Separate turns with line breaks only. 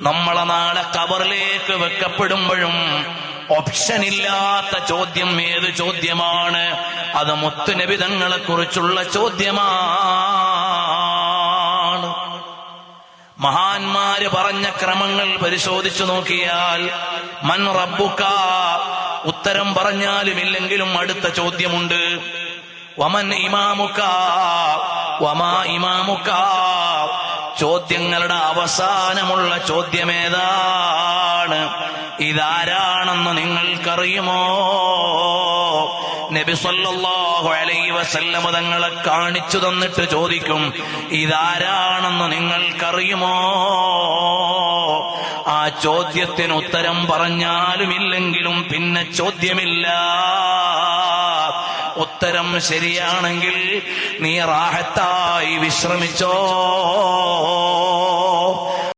നമ്മളെ നാളെ ഖബറിലേക്ക് വെക്കപ്പെടുമ്പോഴും ഓപ്ഷനില്ലാത്ത ചോദ്യം ഏത് ചോദ്യമാണ്? അത് മുത്തുനബി തങ്ങളെ കുറിച്ചുള്ള ചോദ്യമാണ്. മഹാന്മാര് പറഞ്ഞ ക്രമങ്ങൾ പരിശോധിച്ചു നോക്കിയാൽ മൻ റബ്ബുക ഉത്തരം പറഞ്ഞാലും ഇല്ലെങ്കിലും അടുത്ത ചോദ്യമുണ്ട്. വമൻ ഇമാമുക വമാ ഇമാമുക, ചോദ്യങ്ങളുടെ അവസാനമുള്ള ചോദ്യമേതാണ്? ഇതാരാണെന്ന് നിങ്ങൾക്കറിയുമോ? നബി സല്ലല്ലാഹു അലൈഹി വസല്ലം തങ്ങളെ കാണിച്ചു തന്നിട്ട് ചോദിക്കും, ഇതാരാണെന്ന് നിങ്ങൾക്കറിയുമോ? ആ ചോദ്യത്തിന് ഉത്തരം പറഞ്ഞാലും ഇല്ലെങ്കിലും പിന്നെ ചോദ്യമില്ല. ഉത്തരം ശരിയാണെങ്കിൽ നീ റാഹത്തായി വിശ്രമിച്ചോ.